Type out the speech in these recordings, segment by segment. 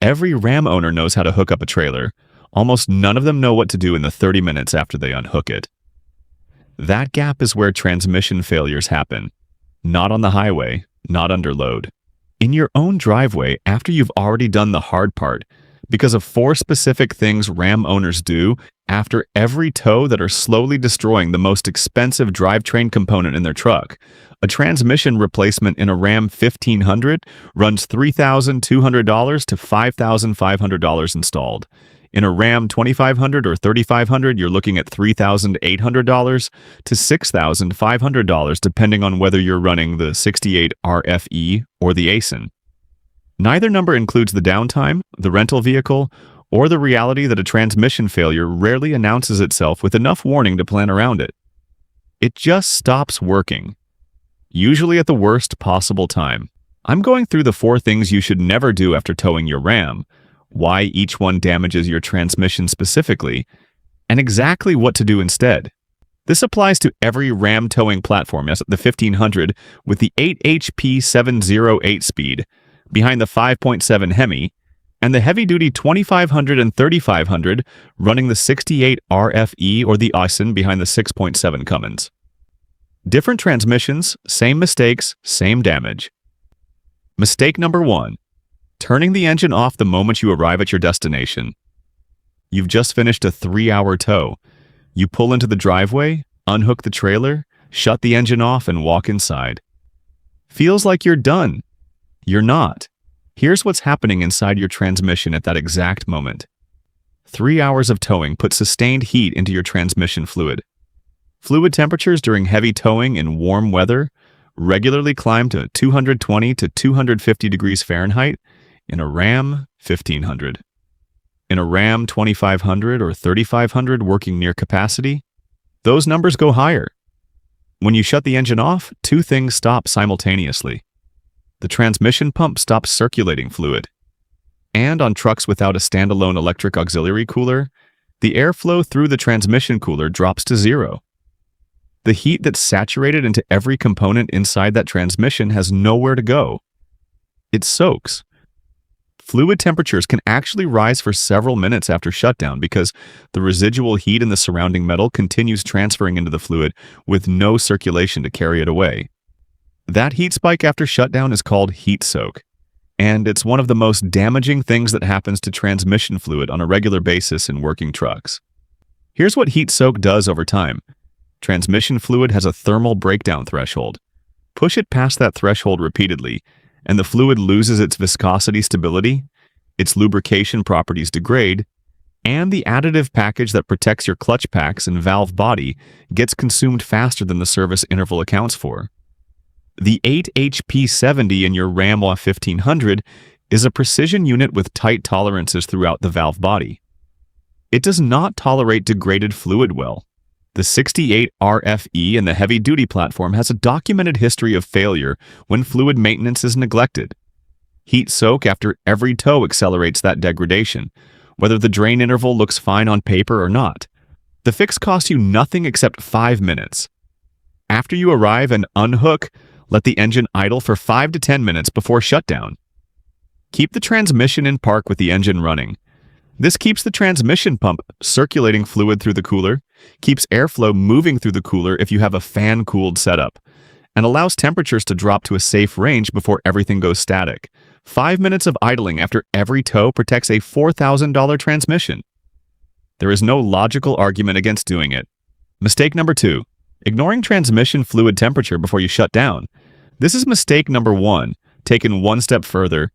Every Ram owner knows how to hook up a trailer. Almost none of them know what to do in the 30 minutes after they unhook it. That gap is where transmission failures happen. Not on the highway, not under load. In your own driveway after you've already done the hard part, because of 4 specific things Ram owners do after every tow that are slowly destroying the most expensive drivetrain component in their truck. A transmission replacement in a Ram 1500 runs $3,200 to $5,500 installed. In a Ram 2500 or 3500, you're looking at $3,800 to $6,500 depending on whether you're running the 68 RFE or the ASIN. Neither number includes the downtime, the rental vehicle, or the reality that a transmission failure rarely announces itself with enough warning to plan around it. It just stops working, usually at the worst possible time. I'm going through the 4 things you should never do after towing your Ram, why each one damages your transmission specifically, and exactly what to do instead. This applies to every Ram towing platform, as the 1500 with the 8 HP 708 speed, behind the 5.7 Hemi, and the heavy-duty 2500 and 3500 running the 68 RFE or the ASIN behind the 6.7 Cummins. Different transmissions, same mistakes, same damage. Mistake number 1. Turning the engine off the moment you arrive at your destination. You've just finished a 3-hour tow. You pull into the driveway, unhook the trailer, shut the engine off, and walk inside. Feels like you're done. You're not. Here's what's happening inside your transmission at that exact moment. 3 hours of towing put sustained heat into your transmission fluid. Fluid temperatures during heavy towing in warm weather regularly climb to 220 to 250 degrees Fahrenheit in a Ram 1500. In a Ram 2500 or 3500 working near capacity, those numbers go higher. When you shut the engine off, 2 things stop simultaneously. The transmission pump stops circulating fluid. And on trucks without a standalone electric auxiliary cooler, the airflow through the transmission cooler drops to 0. The heat that's saturated into every component inside that transmission has nowhere to go. It soaks. Fluid temperatures can actually rise for several minutes after shutdown because the residual heat in the surrounding metal continues transferring into the fluid with no circulation to carry it away. That heat spike after shutdown is called heat soak, and it's one of the most damaging things that happens to transmission fluid on a regular basis in working trucks. Here's what heat soak does over time. Transmission fluid has a thermal breakdown threshold. Push it past that threshold repeatedly, and the fluid loses its viscosity stability, its lubrication properties degrade, and the additive package that protects your clutch packs and valve body gets consumed faster than the service interval accounts for. The 8 HP 70 in your Ram 1500 is a precision unit with tight tolerances throughout the valve body. It does not tolerate degraded fluid well. The 68 RFE and the heavy-duty platform has a documented history of failure when fluid maintenance is neglected. Heat soak after every tow accelerates that degradation, whether the drain interval looks fine on paper or not. The fix costs you nothing except 5 minutes. After you arrive and unhook, let the engine idle for 5 to 10 minutes before shutdown. Keep the transmission in park with the engine running. This keeps the transmission pump circulating fluid through the cooler, keeps airflow moving through the cooler if you have a fan-cooled setup, and allows temperatures to drop to a safe range before everything goes static. 5 minutes of idling after every tow protects a $4,000 transmission. There is no logical argument against doing it. Mistake number 2. Ignoring transmission fluid temperature before you shut down. This is mistake number 1, taken one step further,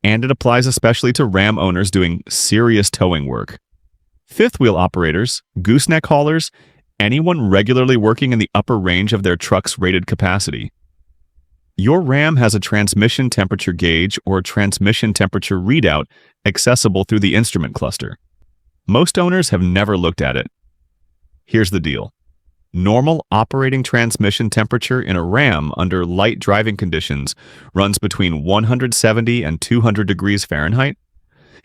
and it applies especially to Ram owners doing serious towing work. Fifth wheel operators, gooseneck haulers, anyone regularly working in the upper range of their truck's rated capacity. Your Ram has a transmission temperature gauge or a transmission temperature readout accessible through the instrument cluster. Most owners have never looked at it. Here's the deal. Normal operating transmission temperature in a Ram under light driving conditions runs between 170 and 200 degrees Fahrenheit.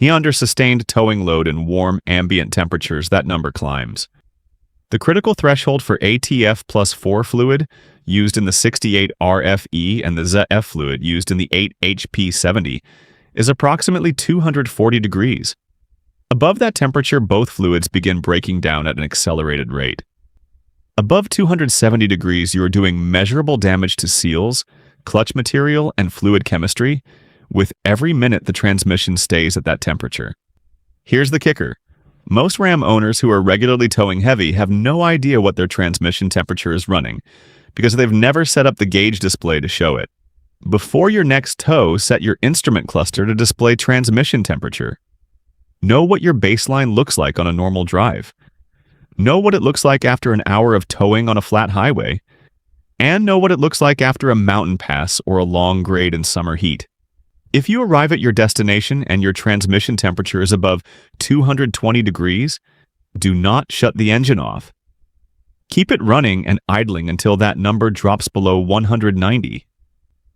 Under sustained towing load and warm ambient temperatures, that number climbs. The critical threshold for ATF plus 4 fluid used in the 68 RFE and the ZF fluid used in the 8 HP 70 is approximately 240 degrees. Above that temperature, both fluids begin breaking down at an accelerated rate. Above 270 degrees, you are doing measurable damage to seals, clutch material, and fluid chemistry. With every minute the transmission stays at that temperature. Here's the kicker. Most Ram owners who are regularly towing heavy have no idea what their transmission temperature is running because they've never set up the gauge display to show it. Before your next tow, set your instrument cluster to display transmission temperature. Know what your baseline looks like on a normal drive. Know what it looks like after an hour of towing on a flat highway. And know what it looks like after a mountain pass or a long grade in summer heat. If you arrive at your destination and your transmission temperature is above 220 degrees, do not shut the engine off. Keep it running and idling until that number drops below 190.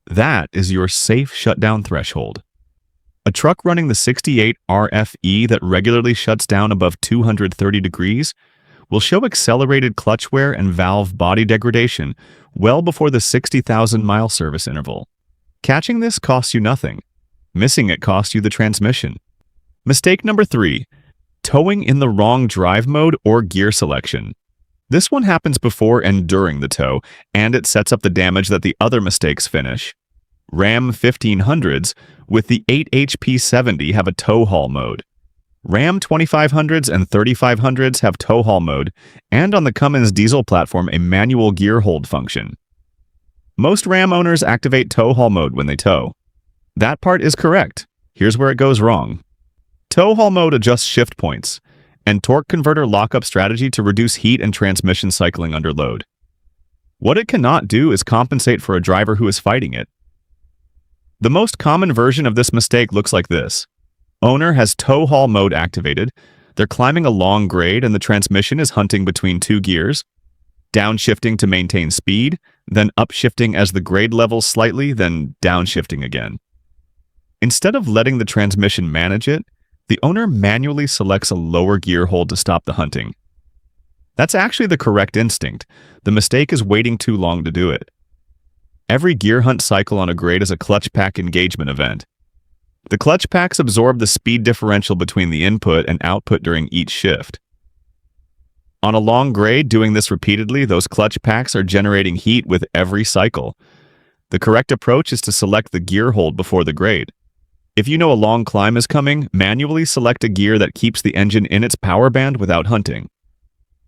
That is your safe shutdown threshold. A truck running the 68 RFE that regularly shuts down above 230 degrees will show accelerated clutch wear and valve body degradation well before the 60,000-mile service interval. Catching this costs you nothing. Missing it costs you the transmission. Mistake number 3, towing in the wrong drive mode or gear selection. This one happens before and during the tow, and it sets up the damage that the other mistakes finish. Ram 1500s with the 8HP70 have a Towhaul mode. Ram 2500s and 3500s have Towhaul mode, and on the Cummins diesel platform a manual gear hold function. Most Ram owners activate Towhaul mode when they tow. That part is correct. Here's where it goes wrong. Towhaul mode adjusts shift points and torque converter lockup strategy to reduce heat and transmission cycling under load. What it cannot do is compensate for a driver who is fighting it. The most common version of this mistake looks like this. Owner has Towhaul mode activated, they're climbing a long grade and the transmission is hunting between two gears, downshifting to maintain speed, then upshifting as the grade levels slightly, then downshifting again. Instead of letting the transmission manage it, the owner manually selects a lower gear hold to stop the hunting. That's actually the correct instinct. The mistake is waiting too long to do it. Every gear hunt cycle on a grade is a clutch pack engagement event. The clutch packs absorb the speed differential between the input and output during each shift. On a long grade, doing this repeatedly, those clutch packs are generating heat with every cycle. The correct approach is to select the gear hold before the grade. If you know a long climb is coming, manually select a gear that keeps the engine in its power band without hunting.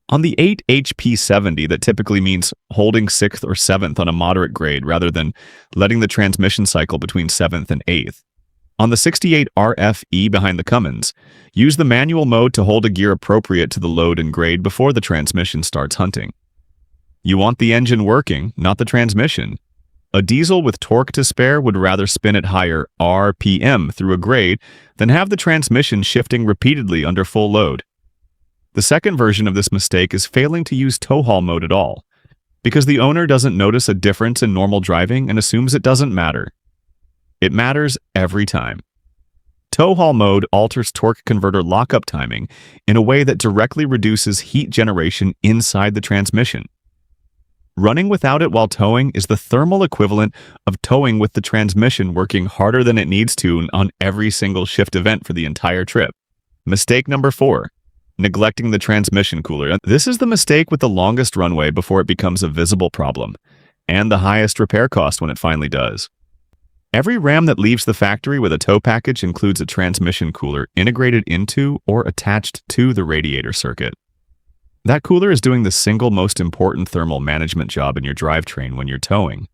On the 8HP70, that typically means holding 6th or 7th on a moderate grade rather than letting the transmission cycle between 7th and 8th. On the 68 RFE behind the Cummins, use the manual mode to hold a gear appropriate to the load and grade before the transmission starts hunting. You want the engine working, not the transmission. A diesel with torque to spare would rather spin at higher RPM through a grade than have the transmission shifting repeatedly under full load. The second version of this mistake is failing to use Towhaul mode at all, because the owner doesn't notice a difference in normal driving and assumes it doesn't matter. It matters every time. Towhaul mode alters torque converter lockup timing in a way that directly reduces heat generation inside the transmission. Running without it while towing is the thermal equivalent of towing with the transmission working harder than it needs to on every single shift event for the entire trip. Mistake number 4, neglecting the transmission cooler. This is the mistake with the longest runway before it becomes a visible problem, and the highest repair cost when it finally does. Every Ram that leaves the factory with a tow package includes a transmission cooler integrated into or attached to the radiator circuit. That cooler is doing the single most important thermal management job in your drivetrain when you're towing.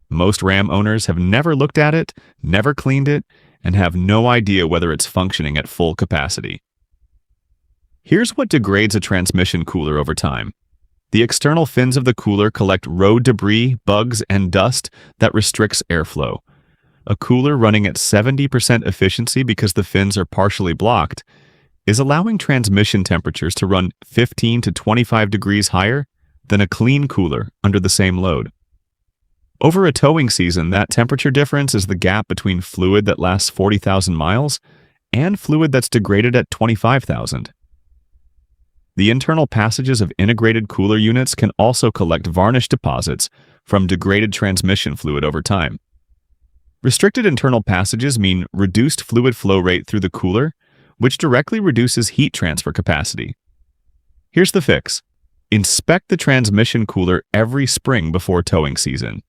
Most Ram owners have never looked at it, never cleaned it, and have no idea whether it's functioning at full capacity. Here's what degrades a transmission cooler over time. The external fins of the cooler collect road debris, bugs, and dust that restricts airflow. A cooler running at 70% efficiency because the fins are partially blocked is allowing transmission temperatures to run 15 to 25 degrees higher than a clean cooler under the same load. Over a towing season, that temperature difference is the gap between fluid that lasts 40,000 miles and fluid that's degraded at 25,000. The internal passages of integrated cooler units can also collect varnish deposits from degraded transmission fluid over time. Restricted internal passages mean reduced fluid flow rate through the cooler, which directly reduces heat transfer capacity. Here's the fix. Inspect the transmission cooler every spring before towing season.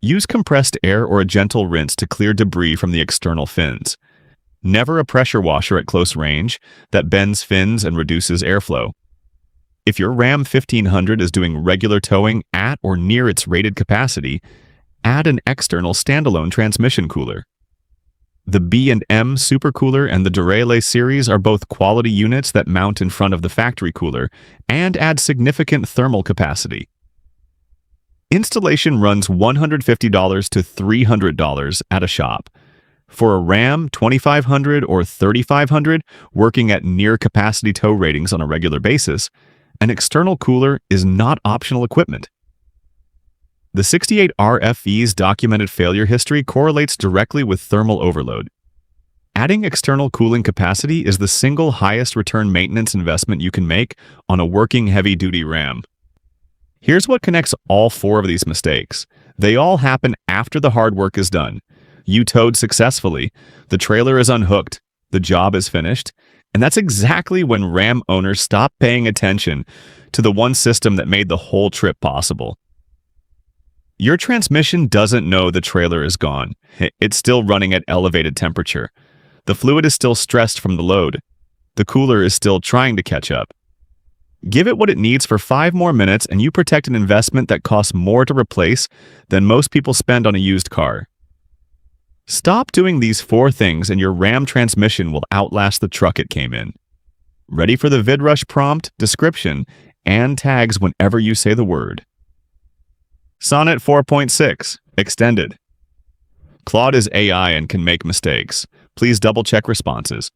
Use compressed air or a gentle rinse to clear debris from the external fins. Never a pressure washer at close range that bends fins and reduces airflow. If your Ram 1500 is doing regular towing at or near its rated capacity, add an external standalone transmission cooler. The B&M Supercooler and the Durailles series are both quality units that mount in front of the factory cooler and add significant thermal capacity. Installation runs $150 to $300 at a shop. For a Ram 2500 or 3500 working at near capacity tow ratings on a regular basis, an external cooler is not optional equipment. The 68 RFE's documented failure history correlates directly with thermal overload. Adding external cooling capacity is the single highest return maintenance investment you can make on a working heavy-duty Ram. Here's what connects all four of these mistakes. They all happen after the hard work is done. You towed successfully, the trailer is unhooked, the job is finished, and that's exactly when Ram owners stop paying attention to the one system that made the whole trip possible. Your transmission doesn't know the trailer is gone. It's still running at elevated temperature. The fluid is still stressed from the load. The cooler is still trying to catch up. Give it what it needs for 5 more minutes and you protect an investment that costs more to replace than most people spend on a used car. Stop doing these 4 things and your Ram transmission will outlast the truck it came in. Ready for the VidRush prompt, description, and tags whenever you say the word. Sonnet 4.6 Extended. Claude is AI and can make mistakes. Please double-check responses.